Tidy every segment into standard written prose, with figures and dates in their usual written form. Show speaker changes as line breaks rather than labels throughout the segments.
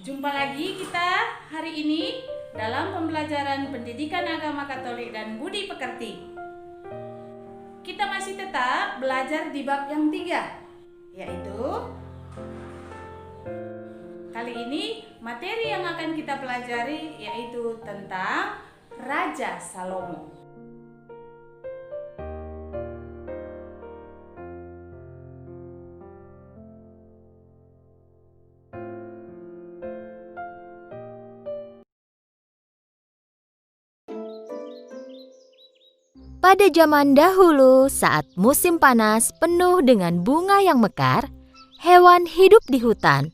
Jumpa lagi kita hari ini dalam pembelajaran Pendidikan Agama Katolik dan Budi Pekerti. Kita masih tetap belajar di bab yang 3, yaitu kali ini materi yang akan kita pelajari yaitu tentang Raja Salomo.
Pada zaman dahulu, saat musim panas penuh dengan bunga yang mekar, hewan hidup di hutan.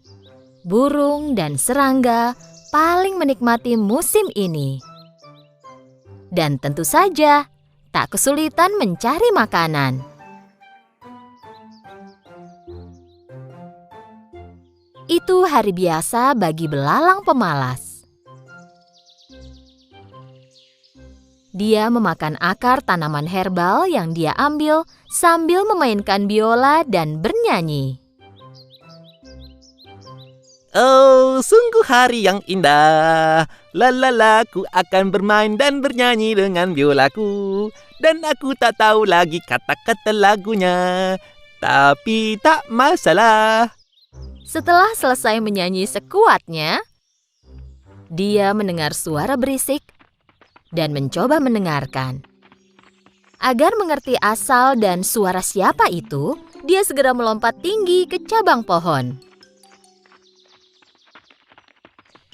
Burung dan serangga paling menikmati musim ini. Dan tentu saja, tak kesulitan mencari makanan. Itu hari biasa bagi belalang pemalas. Dia memakan akar tanaman herbal yang dia ambil sambil memainkan biola dan bernyanyi.
Oh, sungguh hari yang indah. Lalala, ku akan bermain dan bernyanyi dengan biolaku. Dan aku tak tahu lagi kata-kata lagunya. Tapi tak masalah.
Setelah selesai menyanyi sekuatnya, dia mendengar suara berisik dan mencoba mendengarkan. Agar mengerti asal dan suara siapa itu, dia segera melompat tinggi ke cabang pohon.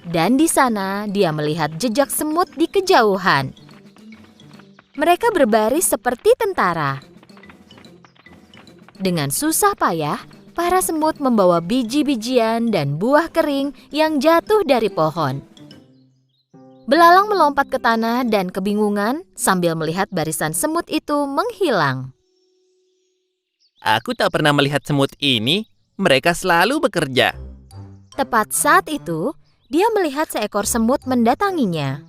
Dan di sana dia melihat jejak semut di kejauhan. Mereka berbaris seperti tentara. Dengan susah payah, para semut membawa biji-bijian dan buah kering yang jatuh dari pohon. Belalang melompat ke tanah dan kebingungan sambil melihat barisan semut itu menghilang.
Aku tak pernah melihat semut ini. Mereka selalu bekerja.
Tepat saat itu, dia melihat seekor semut mendatanginya.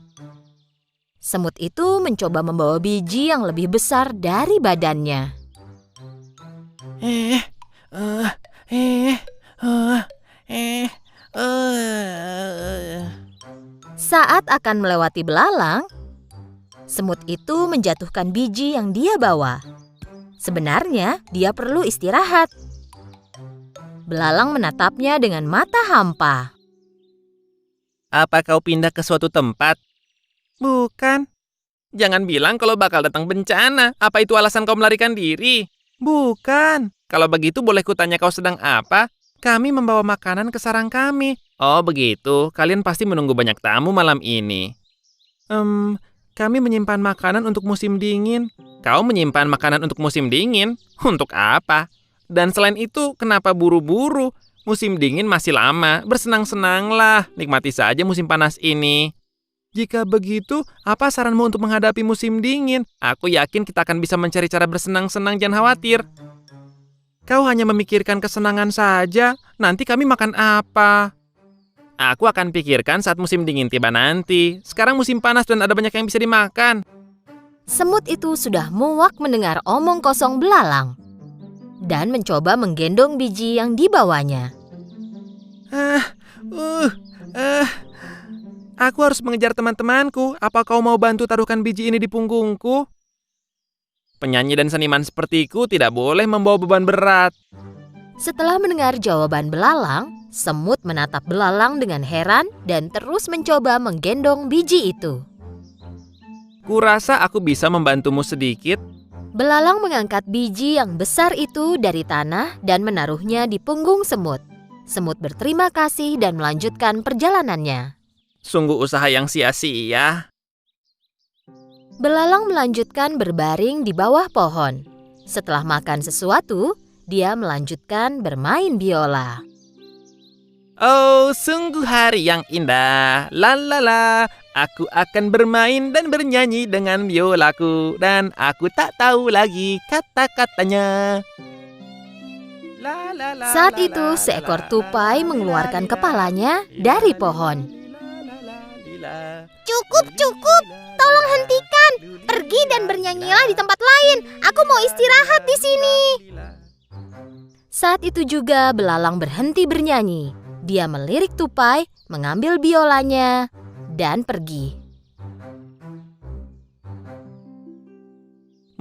Semut itu mencoba membawa biji yang lebih besar dari badannya. Saat akan melewati belalang, semut itu menjatuhkan biji yang dia bawa. Sebenarnya, dia perlu istirahat. Belalang menatapnya dengan mata hampa.
Apa kau pindah ke suatu tempat? Bukan. Jangan bilang kalau bakal datang bencana. Apa itu alasan kau melarikan diri? Bukan. Kalau begitu boleh kutanya kau sedang apa? Kami membawa makanan ke sarang kami. Oh begitu, kalian pasti menunggu banyak tamu malam ini. Kami menyimpan makanan untuk musim dingin. Kau menyimpan makanan untuk musim dingin? Untuk apa? Dan selain itu, kenapa buru-buru? Musim dingin masih lama, bersenang-senanglah. Nikmati saja musim panas ini. Jika begitu, apa saranmu untuk menghadapi musim dingin? Aku yakin kita akan bisa mencari cara bersenang-senang, jangan khawatir. Kau hanya memikirkan kesenangan saja, nanti kami makan apa? Aku akan pikirkan saat musim dingin tiba nanti. Sekarang musim panas dan ada banyak yang bisa dimakan.
Semut itu sudah muak mendengar omong kosong belalang dan mencoba menggendong biji yang dibawanya.
Aku harus mengejar teman-temanku. Apa kau mau bantu taruhkan biji ini di punggungku? Penyanyi dan seniman sepertiku tidak boleh membawa beban berat.
Setelah mendengar jawaban belalang, semut menatap belalang dengan heran dan terus mencoba menggendong biji itu.
Kurasa aku bisa membantumu sedikit.
Belalang mengangkat biji yang besar itu dari tanah dan menaruhnya di punggung semut. Semut berterima kasih dan melanjutkan perjalanannya.
Sungguh usaha yang sia-sia.
Belalang melanjutkan berbaring di bawah pohon. Setelah makan sesuatu, dia melanjutkan bermain biola.
Oh, sungguh hari yang indah. Lalala, aku akan bermain dan bernyanyi dengan biolaku. Dan aku tak tahu lagi kata-katanya.
Saat itu, seekor tupai mengeluarkan kepalanya dari pohon. Cukup. Tolong hentikan. Pergi dan bernyanyilah di tempat lain. Aku mau istirahat di sini. Saat itu juga belalang berhenti bernyanyi. Dia melirik tupai, mengambil biolanya, dan pergi.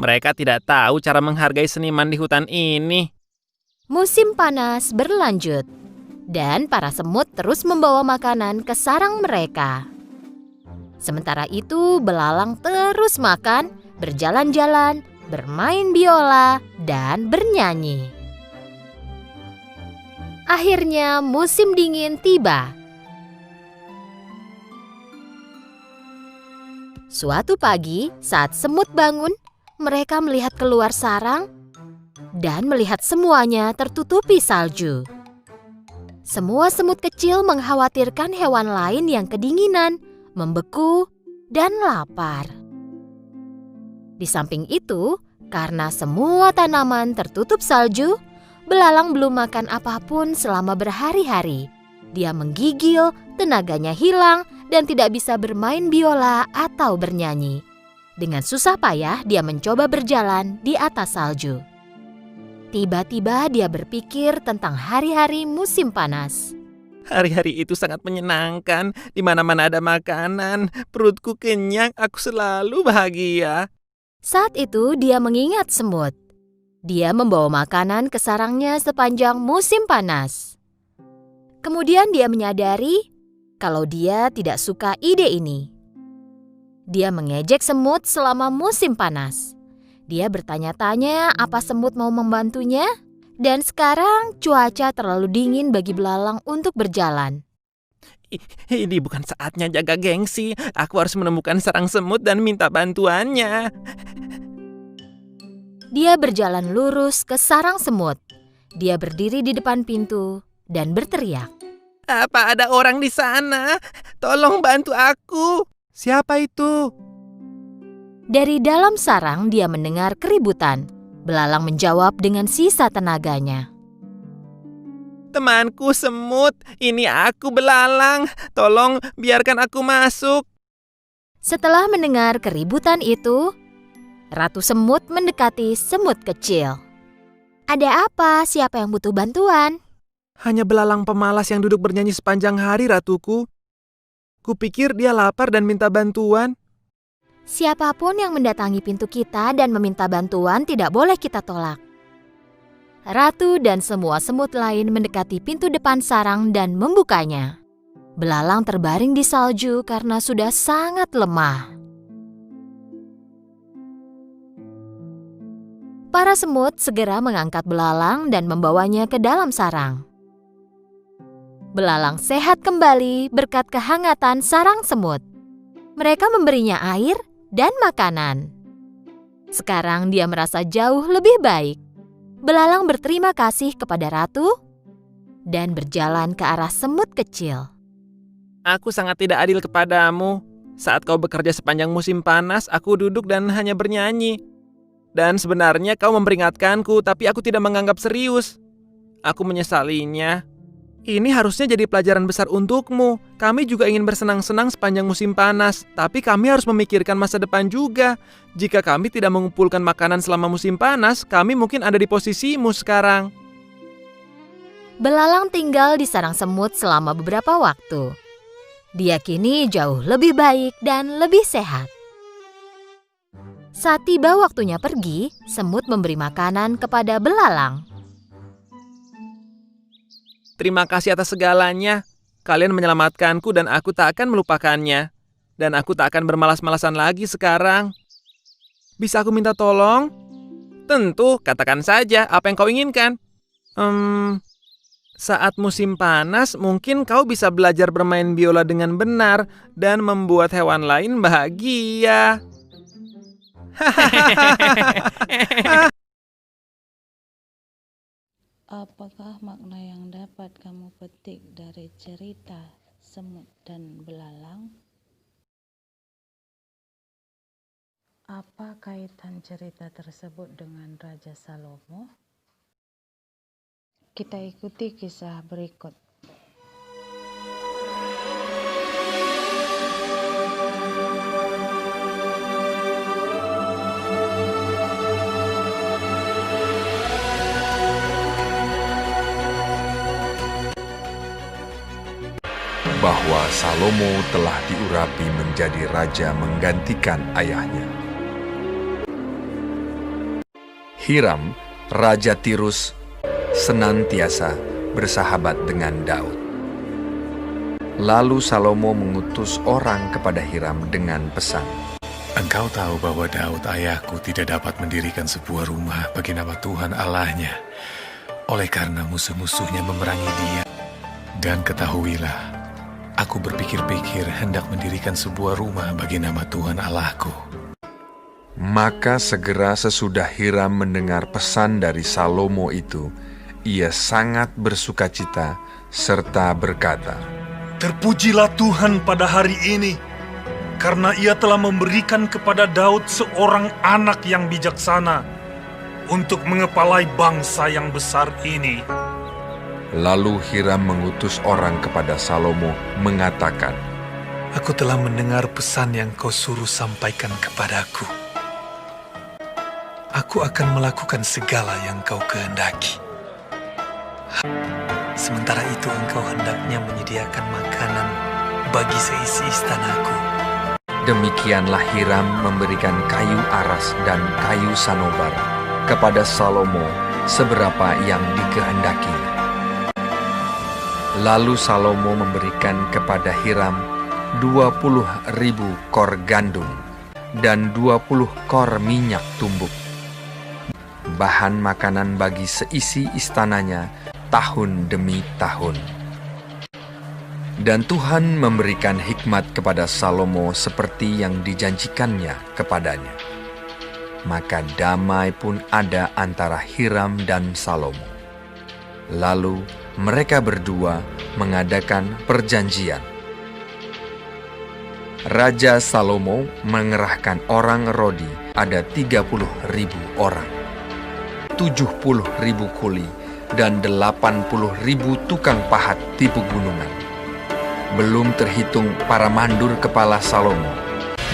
Mereka tidak tahu cara menghargai seniman di hutan ini.
Musim panas berlanjut, dan para semut terus membawa makanan ke sarang mereka. Sementara itu, belalang terus makan, berjalan-jalan, bermain biola, dan bernyanyi. Akhirnya musim dingin tiba. Suatu pagi, saat semut bangun, mereka melihat keluar sarang dan melihat semuanya tertutupi salju. Semua semut kecil mengkhawatirkan hewan lain yang kedinginan, membeku, dan lapar. Di samping itu, karena semua tanaman tertutup salju, belalang belum makan apapun selama berhari-hari. Dia menggigil, tenaganya hilang, dan tidak bisa bermain biola atau bernyanyi. Dengan susah payah, dia mencoba berjalan di atas salju. Tiba-tiba dia berpikir tentang hari-hari musim panas.
Hari-hari itu sangat menyenangkan. Di mana-mana ada makanan, perutku kenyang, aku selalu bahagia.
Saat itu dia mengingat semut. Dia membawa makanan ke sarangnya sepanjang musim panas. Kemudian dia menyadari kalau dia tidak suka ide ini. Dia mengejek semut selama musim panas. Dia bertanya-tanya apa semut mau membantunya, dan sekarang cuaca terlalu dingin bagi belalang untuk berjalan.
Ini bukan saatnya jaga gengsi. Aku harus menemukan sarang semut dan minta bantuannya.
Dia berjalan lurus ke sarang semut. Dia berdiri di depan pintu dan berteriak.
Apa ada orang di sana? Tolong bantu aku. Siapa itu?
Dari dalam sarang dia mendengar keributan. Belalang menjawab dengan sisa tenaganya.
Temanku semut, ini aku belalang. Tolong biarkan aku masuk.
Setelah mendengar keributan itu, Ratu Semut mendekati semut kecil. Ada apa? Siapa yang butuh bantuan?
Hanya belalang pemalas yang duduk bernyanyi sepanjang hari, ratuku. Kupikir dia lapar dan minta bantuan.
Siapapun yang mendatangi pintu kita dan meminta bantuan tidak boleh kita tolak. Ratu dan semua semut lain mendekati pintu depan sarang dan membukanya. Belalang terbaring di salju karena sudah sangat lemah. Para semut segera mengangkat belalang dan membawanya ke dalam sarang. Belalang sehat kembali berkat kehangatan sarang semut. Mereka memberinya air dan makanan. Sekarang dia merasa jauh lebih baik. Belalang berterima kasih kepada ratu dan berjalan ke arah semut kecil.
Aku sangat tidak adil kepadamu. Saat kau bekerja sepanjang musim panas, aku duduk dan hanya bernyanyi. Dan sebenarnya kau memperingatkanku, tapi aku tidak menganggap serius. Aku menyesalinya. Ini harusnya jadi pelajaran besar untukmu. Kami juga ingin bersenang-senang sepanjang musim panas, tapi kami harus memikirkan masa depan juga. Jika kami tidak mengumpulkan makanan selama musim panas, kami mungkin ada di posisimu sekarang.
Belalang tinggal di sarang semut selama beberapa waktu. Dia kini jauh lebih baik dan lebih sehat. Saat tiba waktunya pergi, semut memberi makanan kepada belalang.
Terima kasih atas segalanya. Kalian menyelamatkanku dan aku tak akan melupakannya. Dan aku tak akan bermalas-malasan lagi sekarang. Bisa aku minta tolong? Tentu, katakan saja apa yang kau inginkan. Saat musim panas, mungkin kau bisa belajar bermain biola dengan benar dan membuat hewan lain bahagia.
Apakah makna yang dapat kamu petik dari cerita semut dan belalang? Apa kaitan cerita tersebut dengan Raja Salomo? Kita ikuti kisah berikut.
bahwa Salomo telah diurapi menjadi raja menggantikan ayahnya. Hiram, Raja Tirus, senantiasa bersahabat dengan Daud. Lalu Salomo mengutus orang kepada Hiram dengan pesan,
Engkau tahu bahwa Daud ayahku tidak dapat mendirikan sebuah rumah bagi nama Tuhan Allahnya, oleh karena musuh-musuhnya memerangi dia. Dan ketahuilah, aku berpikir-pikir hendak mendirikan sebuah rumah bagi nama Tuhan Allahku.
Maka segera sesudah Hiram mendengar pesan dari Salomo itu, ia sangat bersukacita serta berkata,
Terpujilah Tuhan pada hari ini, karena ia telah memberikan kepada Daud seorang anak yang bijaksana untuk mengepalai bangsa yang besar ini.
Lalu Hiram mengutus orang kepada Salomo mengatakan,
Aku telah mendengar pesan yang kau suruh sampaikan kepadaku. Aku akan melakukan segala yang kau kehendaki. Sementara itu engkau hendaknya menyediakan makanan bagi seisi istanaku.
Demikianlah Hiram memberikan kayu aras dan kayu sanobar kepada Salomo seberapa yang dikehendakinya. Lalu Salomo memberikan kepada Hiram 20.000 kor gandum dan 20 kor minyak tumbuk, bahan makanan bagi seisi istananya tahun demi tahun. Dan Tuhan memberikan hikmat kepada Salomo seperti yang dijanjikannya kepadanya. Maka damai pun ada antara Hiram dan Salomo. Lalu mereka berdua mengadakan perjanjian. Raja Salomo mengerahkan orang Rodi ada 30.000 orang, 70.000 kuli, dan 80.000 tukang pahat di pegunungan. Belum terhitung para mandur kepala Salomo,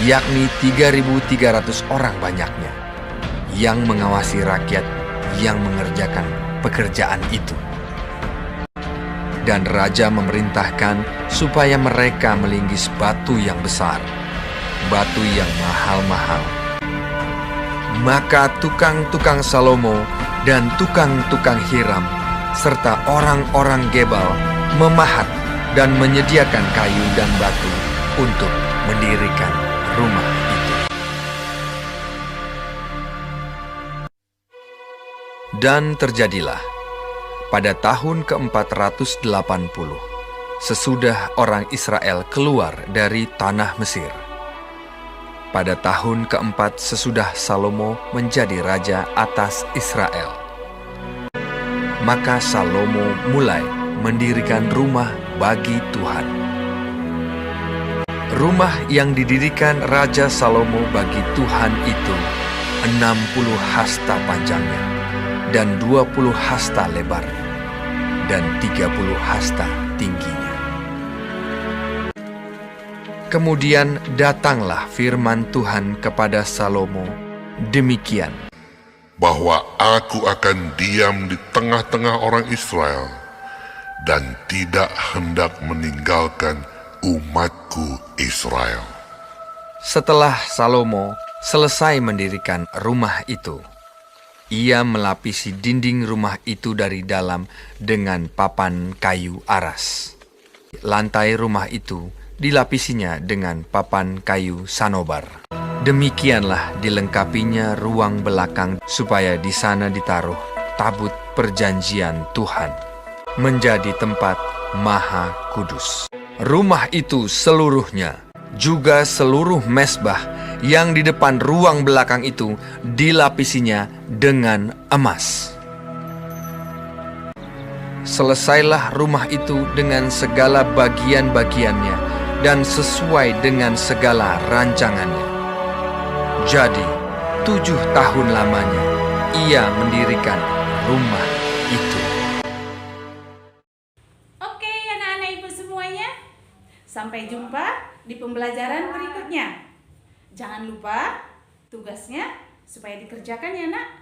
yakni 3.300 orang banyaknya, yang mengawasi rakyat yang mengerjakan pekerjaan itu. Dan raja memerintahkan supaya mereka melinggis batu yang besar, batu yang mahal-mahal. Maka tukang-tukang Salomo dan tukang-tukang Hiram serta orang-orang Gebal memahat dan menyediakan kayu dan batu untuk mendirikan rumah itu. Dan terjadilah pada tahun ke-480 sesudah orang Israel keluar dari tanah Mesir. Pada tahun ke-4 sesudah Salomo menjadi raja atas Israel, maka Salomo mulai mendirikan rumah bagi Tuhan. Rumah yang didirikan Raja Salomo bagi Tuhan itu 60 hasta panjangnya dan 20 hasta lebarnya dan 30 hasta tingginya. Kemudian datanglah firman Tuhan kepada Salomo demikian,
bahwa aku akan diam di tengah-tengah orang Israel dan tidak hendak meninggalkan umatku Israel.
Setelah Salomo selesai mendirikan rumah itu, ia melapisi dinding rumah itu dari dalam dengan papan kayu aras. Lantai rumah itu dilapisinya dengan papan kayu sanobar. Demikianlah dilengkapinya ruang belakang supaya di sana ditaruh tabut perjanjian Tuhan, menjadi tempat maha kudus. Rumah itu seluruhnya, juga seluruh mesbah yang di depan ruang belakang itu dilapisinya dengan emas. Selesailah rumah itu dengan segala bagian-bagiannya dan sesuai dengan segala rancangannya. Jadi, 7 tahun lamanya ia mendirikan rumah itu.
Oke, anak-anak ibu semuanya. Sampai jumpa di pembelajaran berikutnya. Jangan lupa tugasnya supaya dikerjakan ya, Nak.